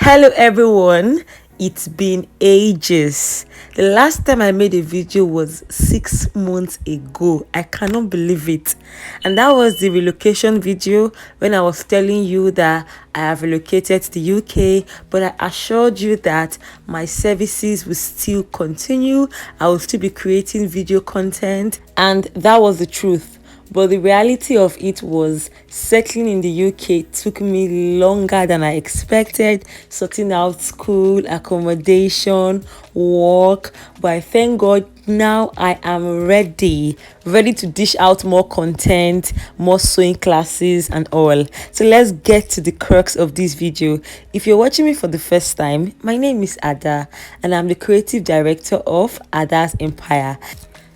Hello everyone, it's been ages. The last time I made a video was 6 months ago. I cannot believe it. And that was the relocation video when I was telling you that I have relocated to the UK, but I assured you that my services will still continue. I will still be creating video content, and that was the truth. But the reality of it was settling in the UK took me longer than I expected, sorting out school, accommodation, work. But I thank God now I am ready to dish out more content, more sewing classes and all. So let's get to the crux of this video. If you're watching me for the first time, my name is Ada and I'm the creative director of Ada's Empire.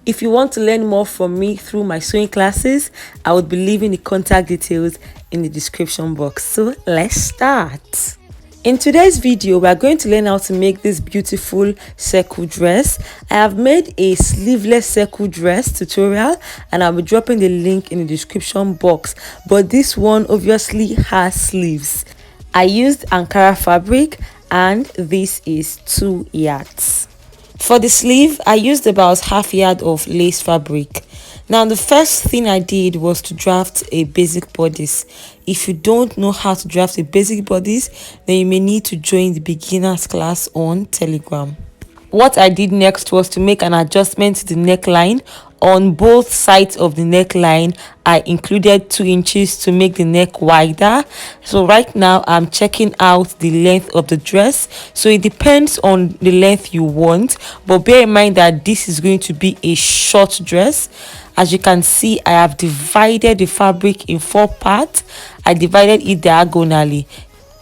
If you want to learn more from me through my sewing classes, I would be leaving the contact details in the description box. So let's start. In today's video, we are going to learn how to make this beautiful circle dress. I have made a sleeveless circle dress tutorial and I'll be dropping the link in the description box. But this one obviously has sleeves. I used Ankara fabric and this is 2 yards. For the sleeve, I used about half yard of lace fabric. Now, the first thing I did was to draft a basic bodice. If you don't know how to draft a basic bodice, then you may need to join the beginners class on Telegram. What I did next was to make an adjustment to the neckline. On both sides of the neckline, I included 2 inches to make the neck wider. So right now I'm checking out the length of the dress. So it depends on the length you want, but bear in mind that this is going to be a short dress. As you can see, I have divided the fabric in 4 parts. I divided it diagonally.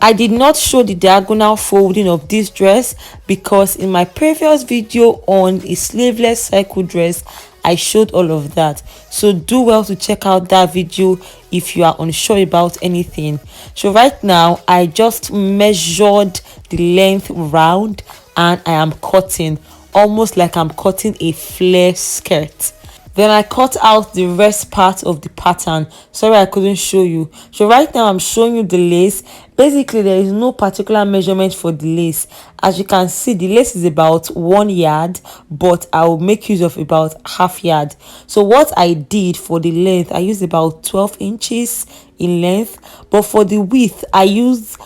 I did not show the diagonal folding of this dress because in my previous video on a sleeveless circle dress, I showed all of that. So do well to check out that video if you are unsure about anything. So right now, I just measured the length round and I am cutting, almost like I'm cutting a flare skirt. Then I cut out the rest part of the pattern. Sorry I couldn't show you. So right now I'm showing you the lace. Basically there is no particular measurement for the lace. As you can see, the lace is about 1 yard, but I will make use of about half yard. So what I did for the length, I used about 12 inches in length, but for the width I used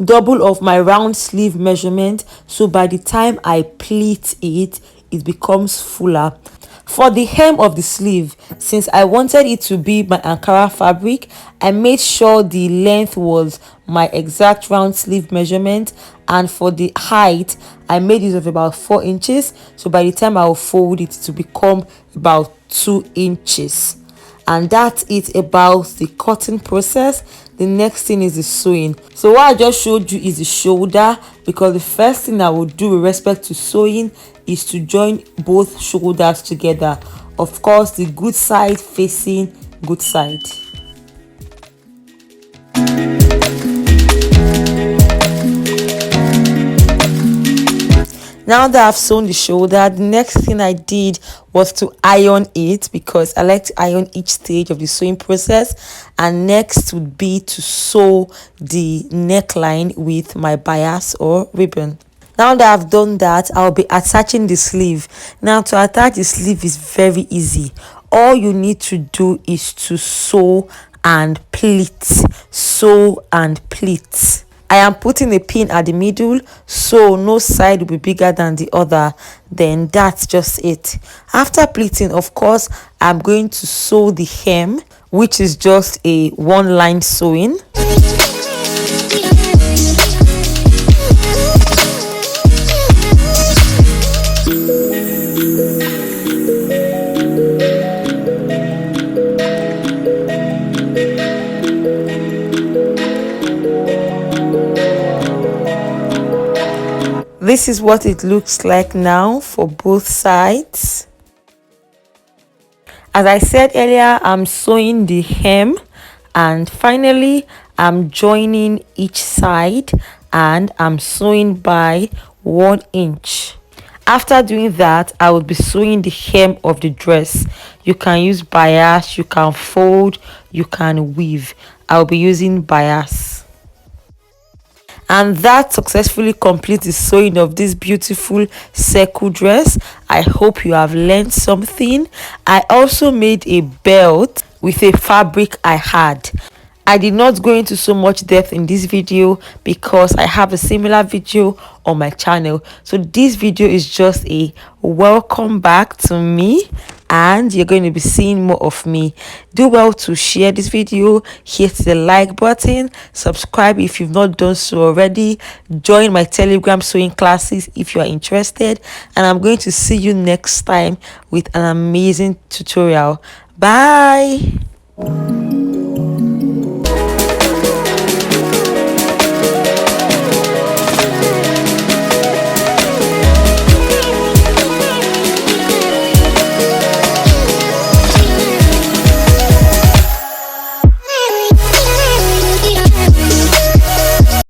double of my round sleeve measurement, so by the time I pleat it, it becomes fuller. For the hem of the sleeve, since I wanted it to be my Ankara fabric, I made sure the length was my exact round sleeve measurement, and for the height, I made use of about 4 inches. So by the time I will fold it to become about 2 inches. And that's it about the cutting process. The next thing is the sewing. So what I just showed you is the shoulder, because the first thing I will do with respect to sewing is to join both shoulders together. Of course, the good side facing good side. Now that I've sewn the shoulder, the next thing I did was to iron it, because I like to iron each stage of the sewing process. And next would be to sew the neckline with my bias or ribbon. Now that I've done that, I'll be attaching the sleeve. Now to attach the sleeve is very easy. All you need to do is to sew and pleat. Sew and pleat. I am putting a pin at the middle, so no side will be bigger than the other. Then that's just it. After pleating, of course, I'm going to sew the hem, which is just a 1-line sewing. This is what it looks like now for both sides. As I said earlier, I'm sewing the hem, and finally I'm joining each side and I'm sewing by 1 inch. After doing that, I will be sewing the hem of the dress. You can use bias, you can fold, you can weave. I'll be using bias. And that successfully completes the sewing of this beautiful circle dress. I hope you have learned something. I also made a belt with a fabric I had. I did not go into so much depth in this video because I have a similar video on my channel. So this video is just a welcome back to me, and you're going to be seeing more of me. Do well to share this video, hit the like button, subscribe if you've not done so already, join my Telegram sewing classes if you are interested, and I'm going to see you next time with an amazing tutorial. Bye.